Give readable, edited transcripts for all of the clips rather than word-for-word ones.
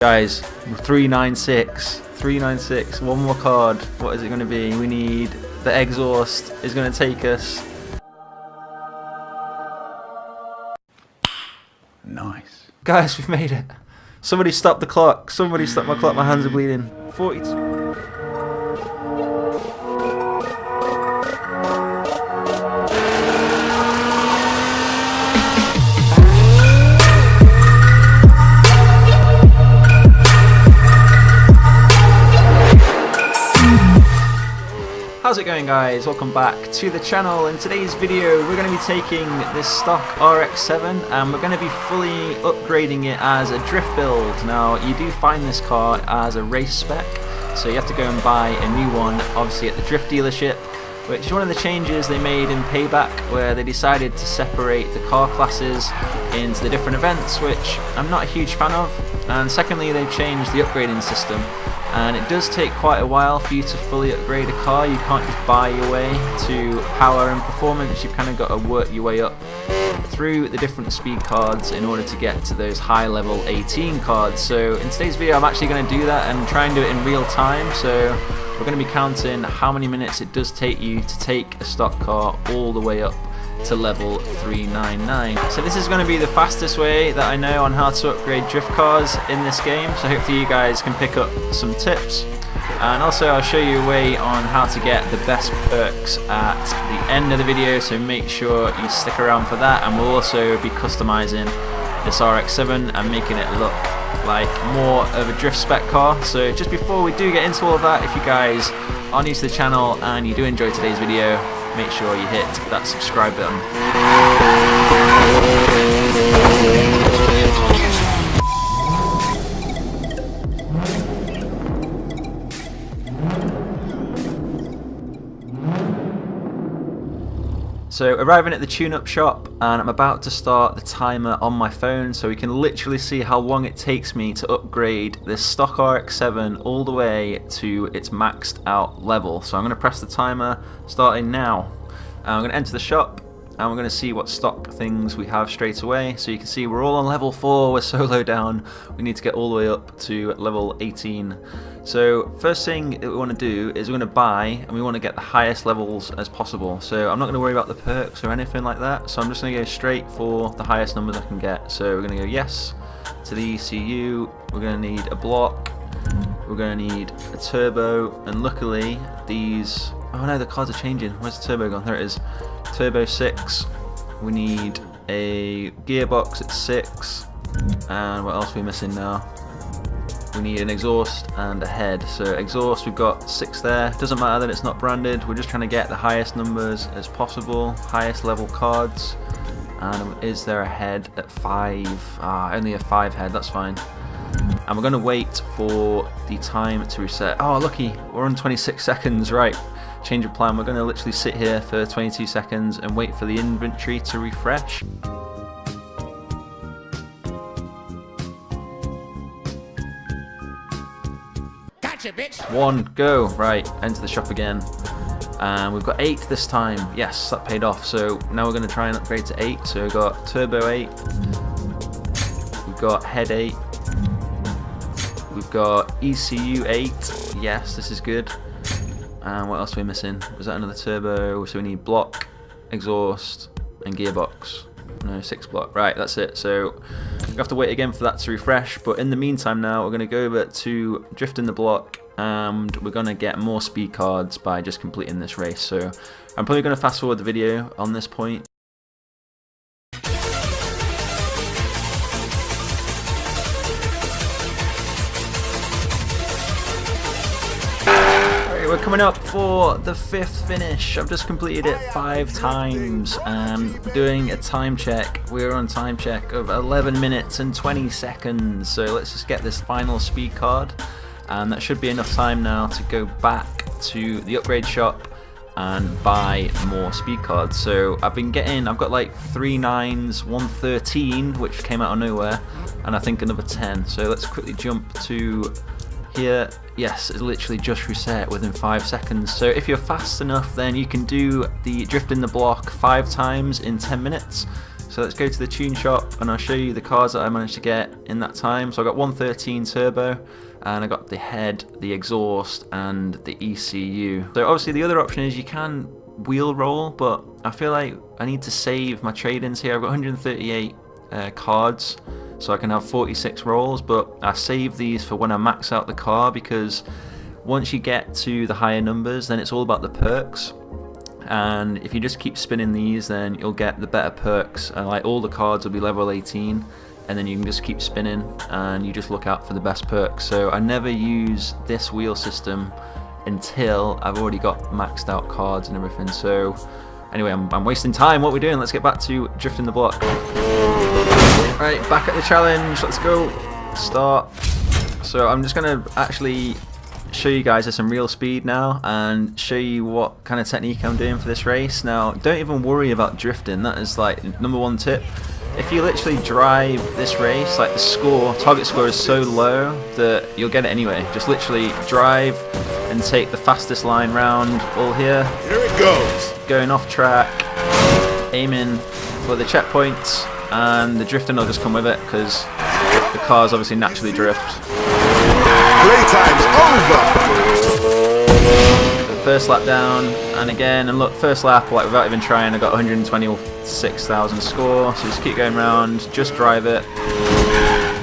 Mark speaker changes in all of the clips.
Speaker 1: Guys, 396, one more card. What is it going to be? We need the exhaust is going to take us.
Speaker 2: Nice.
Speaker 1: Guys, we've made it. Somebody stop the clock. Somebody stop my clock. My hands are bleeding. 42. How's it going, guys? Welcome back to the channel. In today's video we're going to be taking this stock RX-7 and we're going to be fully upgrading it as a drift build. Now you do find this car as a race spec, so you have to go and buy a new one, obviously at the drift dealership, which is one of the changes they made in Payback, where they decided to separate the car classes into the different events, which I'm not a huge fan of. And secondly, they've changed the upgrading system, and it does take quite a while for you to fully upgrade a car. You can't just buy your way to power and performance. You've kind of got to work your way up through the different speed cards in order to get to those high level 18 cards. So in today's video I'm actually going to do that and try and do it in real time. So we're going to be counting how many minutes it does take you to take a stock car all the way up to level 399. So this is going to be the fastest way that I know on how to upgrade drift cars in this game, so hopefully you guys can pick up some tips. And also I'll show you a way on how to get the best perks at the end of the video, so make sure you stick around for that. And we'll also be customizing this RX-7 and making it look like more of a drift spec car. So just before we do get into all of that, if you guys are new to the channel and you do enjoy today's video, make sure you hit that subscribe button. So arriving at the tune-up shop, and I'm about to start the timer on my phone so we can literally see how long it takes me to upgrade this stock RX-7 all the way to its maxed out level. So I'm going to press the timer starting now. I'm going to enter the shop and we're going to see what stock things we have straight away. So you can see we're all on level 4, we're so low down, we need to get all the way up to level 18. So first thing that we want to do is we're going to buy, and we want to get the highest levels as possible. So I'm not going to worry about the perks or anything like that, so I'm just going to go straight for the highest numbers I can get. So we're going to go yes to the ECU, we're going to need a block, we're going to need a turbo, and luckily these, oh no, the cards are changing. Where's the turbo gone? There it is. Turbo 6. We need a gearbox at 6. And what else are we missing now? We need an exhaust and a head. So exhaust, we've got 6 there. Doesn't matter that it's not branded. We're just trying to get the highest numbers as possible, highest level cards. And is there a head at 5? Only a 5 head. That's fine. And we're going to wait for the time to reset. Oh, lucky, we're on 26 seconds. Right. Change of plan. We're going to literally sit here for 22 seconds and wait for the inventory to refresh.
Speaker 2: Gotcha, bitch.
Speaker 1: 1, go. Right, enter the shop again. And we've got 8 this time. Yes, that paid off. So now we're going to try and upgrade to 8. So we've got turbo 8. We've got head 8. We've got ECU 8. Yes, this is good. And what else are we missing? Was that another turbo? So we need block, exhaust, and gearbox. No, 6 block. Right, that's it. So we have to wait again for that to refresh. But in the meantime now, we're going to go over to drifting the block, and we're going to get more speed cards by just completing this race. So I'm probably going to fast forward the video on this point. We're coming up for the 5th finish. I've just completed it 5 times and doing a time check. We're on time check of 11 minutes and 20 seconds. So let's just get this final speed card, and that should be enough time now to go back to the upgrade shop and buy more speed cards. So I've got like 3 9s, 1 13, which came out of nowhere, and I think another 10. So let's quickly jump to here. Yes, it's literally just reset within 5 seconds. So if you're fast enough, then you can do the drift in the block 5 times in 10 minutes. So let's go to the tune shop and I'll show you the cars that I managed to get in that time. So I got 113 turbo, and I got the head, the exhaust, and the ECU. So obviously the other option is you can wheel roll, but I feel like I need to save my trade-ins here. I've got 138 cards, so I can have 46 rolls, but I save these for when I max out the car, because once you get to the higher numbers, then it's all about the perks. And if you just keep spinning these, then you'll get the better perks, and like all the cards will be level 18, and then you can just keep spinning and you just look out for the best perks. So I never use this wheel system until I've already got maxed out cards and everything. So anyway, I'm wasting time. What are we doing? Let's get back to drifting the block. Right, back at the challenge. Let's go. Start. So I'm just going to actually show you guys some real speed now and show you what kind of technique I'm doing for this race. Now, don't even worry about drifting. That is like #1 tip. If you literally drive this race, like the target score is so low that you'll get it anyway. Just literally drive and take the fastest line round all here.
Speaker 2: Here it goes.
Speaker 1: Going off track, aiming for the checkpoints, and the drifting will just come with it because the cars obviously naturally drift.
Speaker 2: Playtime's over.
Speaker 1: The first lap down, and again, and look, first lap, like without even trying, I got 126,000 score. So just keep going around, just drive it,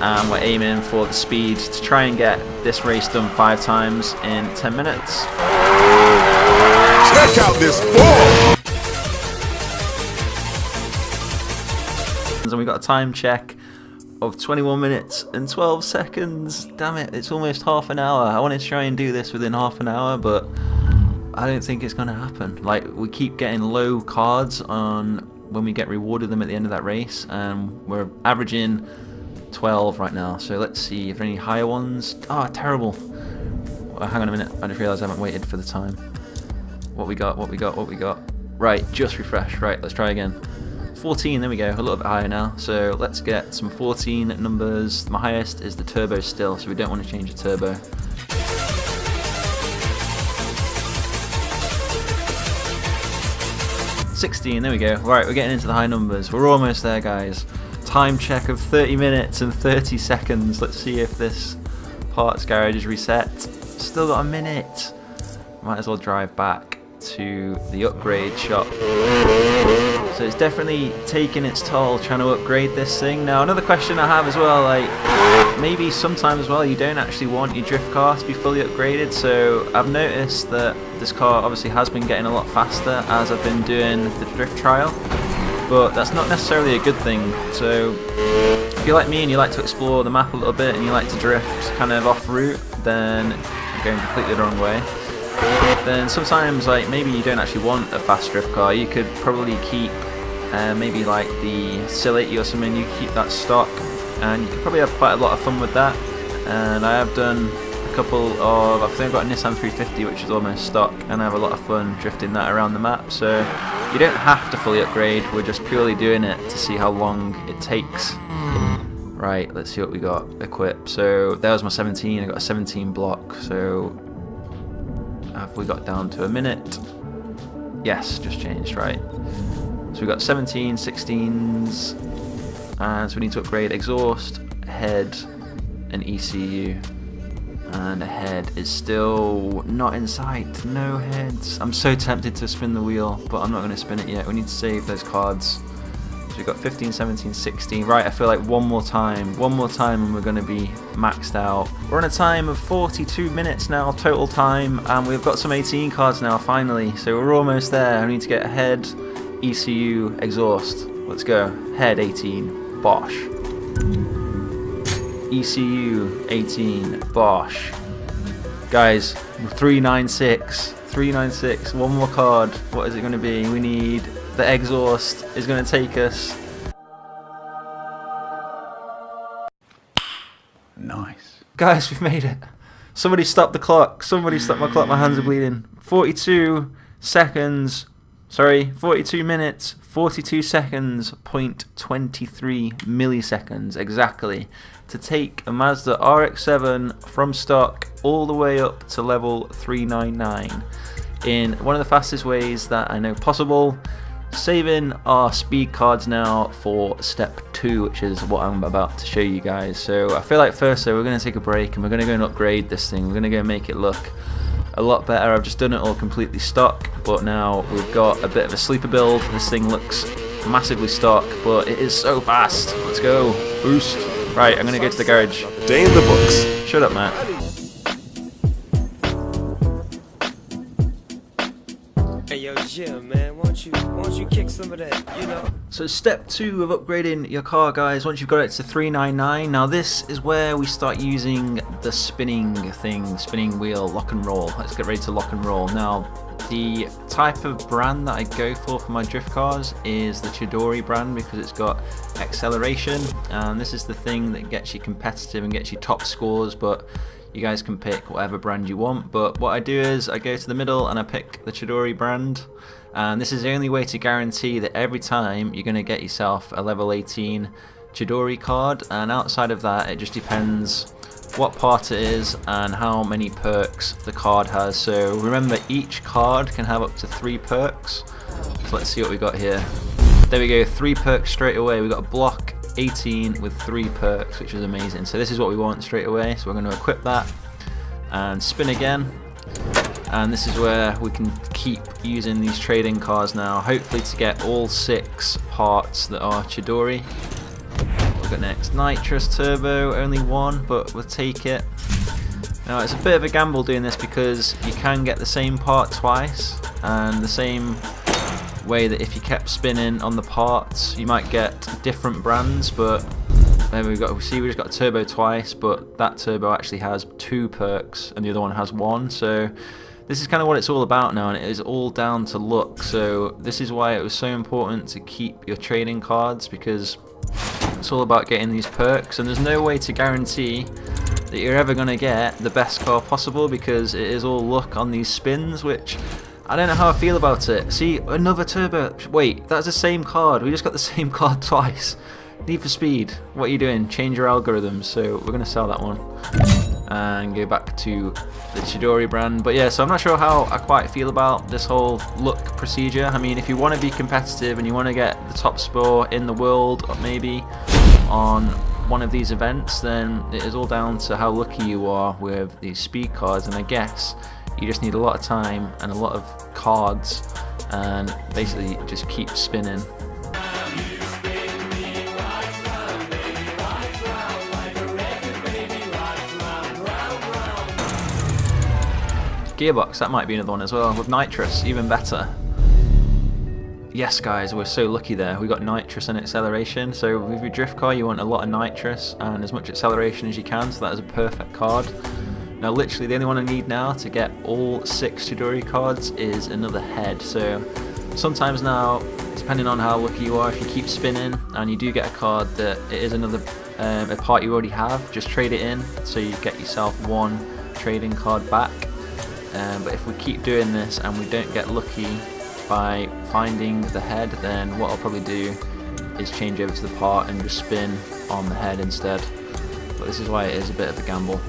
Speaker 1: and we're aiming for the speed to try and get this race done 5 times in 10 minutes.
Speaker 2: Check out this ball.
Speaker 1: And we got a time check of 21 minutes and 12 seconds. Damn it, it's almost half an hour. I wanted to try and do this within half an hour, but I don't think it's going to happen. Like, we keep getting low cards on when we get rewarded them at the end of that race, and we're averaging 12 right now. So let's see if there are any higher ones. Oh, terrible. Oh, hang on a minute, I just realised I haven't waited for the time. What we got? Right, just refresh. Right, let's try again. 14, there we go, a little bit higher now. So let's get some 14 numbers. My highest is the turbo still, so we don't want to change the turbo. $16, there we go. Right, we're getting into the high numbers. We're almost there, guys. Time check of 30 minutes and 30 seconds. Let's see if this parts garage is reset. Still got a minute. Might as well drive back to the upgrade shop. So it's definitely taking its toll trying to upgrade this thing. Now, another question I have as well, like, maybe sometimes as well you don't actually want your drift car to be fully upgraded. So I've noticed that this car obviously has been getting a lot faster as I've been doing the drift trial, but that's not necessarily a good thing. So if you're like me and you like to explore the map a little bit and you like to drift kind of off route, then you're going completely the wrong way. Then sometimes, like, maybe you don't actually want a fast drift car. You could probably keep maybe like the Sil 80 or something. You keep that stock, and you could probably have quite a lot of fun with that. And I have done a couple of, I think I've got a Nissan 350 which is almost stock, and I have a lot of fun drifting that around the map. So you don't have to fully upgrade, we're just purely doing it to see how long it takes. Right, let's see what we got equipped. So there was my 17, I got a 17 block. So have we got down to a minute? Yes, just changed, right. So we've got 17, 16s, and so we need to upgrade exhaust, head, and ECU. And the head is still not in sight, no heads. I'm so tempted to spin the wheel, but I'm not going to spin it yet. We need to save those cards. So we've got 15, 17, 16. Right, I feel like one more time and we're going to be maxed out. We're on a time of 42 minutes now, total time, and we've got some 18 cards now, finally. So we're almost there. I need to get head, ECU, exhaust. Let's go. Head 18, Bosch. ECU 18, Bosch. Guys, 396, 396, one more card. What is it going to be? We need, the exhaust is going to take us.
Speaker 2: Nice.
Speaker 1: Guys, we've made it. Somebody stop the clock. Somebody stop my clock. My hands are bleeding. 42 seconds. Sorry, 42 minutes, 42 seconds, 0.23 milliseconds exactly to take a Mazda RX-7 from stock all the way up to level 399 in one of the fastest ways that I know possible. saving our speed cards now for step 2, which is what I'm about to show you guys. So I feel like first though we're going to take a break and we're going to go and upgrade this thing. We're going to go make it look a lot better. I've just done it all completely stock, but now we've got a bit of a sleeper build. This thing looks massively stock, but it is so fast. Let's go. Boost. Right, I'm going to go to the garage.
Speaker 2: Day in the books.
Speaker 1: Shut up, Matt.
Speaker 3: Hey yo, Jim, man, won't you kick some of that, you know?
Speaker 1: So step 2 of upgrading your car, guys, once you've got it to 399, now this is where we start using the spinning thing, spinning wheel, lock and roll. Let's get ready to lock and roll. Now, the type of brand that I go for my drift cars is the Chidori brand because it's got acceleration, and this is the thing that gets you competitive and gets you top scores, but you guys can pick whatever brand you want. But what I do is I go to the middle and I pick the Chidori brand, and this is the only way to guarantee that every time you're going to get yourself a level 18 Chidori card, and outside of that it just depends what part it is and how many perks the card has. So remember, each card can have up to 3 perks. So let's see what we got here. There we go, 3 perks straight away. We got a block 18 with 3 perks, which is amazing. So this is what we want straight away, so we're going to equip that and spin again, and this is where we can keep using these trading cards now, hopefully to get all 6 parts that are Chidori. We've got next nitrous turbo, only 1, but we'll take it. Now it's a bit of a gamble doing this because you can get the same part twice, and the same way that if you kept spinning on the parts you might get different brands. But there we go, see we just got turbo twice, but that turbo actually has 2 perks and the other one has 1. So this is kind of what it's all about now, and it is all down to luck. So this is why it was so important to keep your trading cards, because it's all about getting these perks, and there's no way to guarantee that you're ever going to get the best car possible because it is all luck on these spins, which I don't know how I feel about it. See, another turbo. Wait, that's the same card. We just got the same card twice. Need for Speed. What are you doing? Change your algorithms. So we're going to sell that one and go back to the Chidori brand. But yeah, so I'm not sure how I quite feel about this whole luck procedure. I mean, if you want to be competitive and you want to get the top score in the world, or maybe on one of these events, then it is all down to how lucky you are with these speed cards. And I guess you just need a lot of time and a lot of cards, and basically just keep spinning. Gearbox, that might be another one as well, with nitrous, even better. Yes guys, we're so lucky there. We got nitrous and acceleration. So with your drift car you want a lot of nitrous and as much acceleration as you can, so that is a perfect card. Now literally the only one I need now to get all 6 Chidori cards is another head. So sometimes now, depending on how lucky you are, if you keep spinning and you do get a card that it is another a part you already have, just trade it in so you get yourself 1 trading card back. But if we keep doing this and we don't get lucky by finding the head, then what I'll probably do is change over to the part and just spin on the head instead. But this is why it is a bit of a gamble.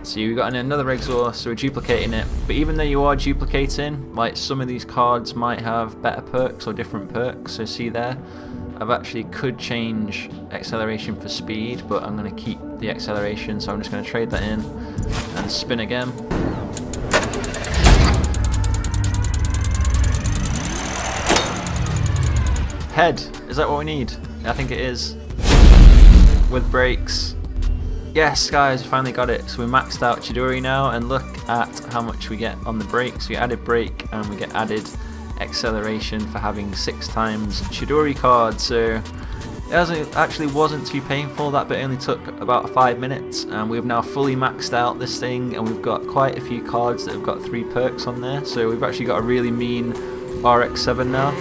Speaker 1: See, we've got another exhaust, so we're duplicating it. But even though you are duplicating, like some of these cards might have better perks or different perks. So see there, I've actually could change acceleration for speed, but I'm going to keep the acceleration, so I'm just going to trade that in and spin again. Head, is that what we need? I think it is. With brakes. Yes guys, we finally got it. So we maxed out Chidori now, and look at how much we get on the brakes. We added brake and we get added acceleration for having 6 times Chidori cards. So it actually wasn't too painful. That bit only took about 5 minutes, and we've now fully maxed out this thing, and we've got quite a few cards that have got 3 perks on there. So we've actually got a really mean RX-7 now.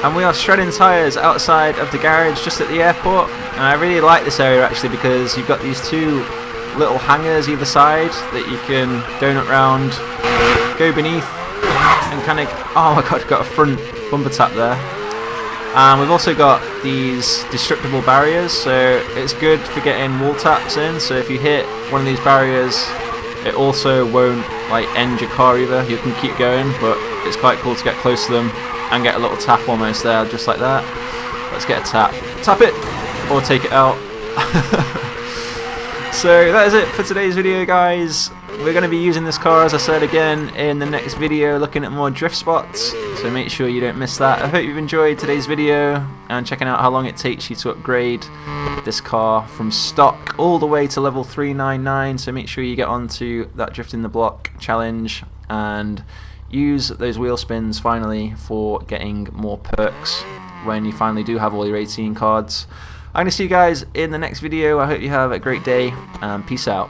Speaker 1: And we are shredding tyres outside of the garage just at the airport, and I really like this area actually because you've got these 2 little hangers either side that you can donut round, go beneath, and kind of, oh my god, got a front bumper tap there. And we've also got these destructible barriers, so it's good for getting wall taps in. So if you hit one of these barriers, it also won't like end your car either. You can keep going, but it's quite cool to get close to them and get a little tap almost there, just like that. Let's get a tap. Tap it, or take it out. So that is it for today's video, guys. We're going to be using this car, as I said again, in the next video, looking at more drift spots, so make sure you don't miss that. I hope you've enjoyed today's video and checking out how long it takes you to upgrade this car from stock all the way to level 399, so make sure you get onto that Drift in the Block challenge and use those wheel spins finally for getting more perks when you finally do have all your 18 cards. I'm going to see you guys in the next video. I hope you have a great day, and peace out.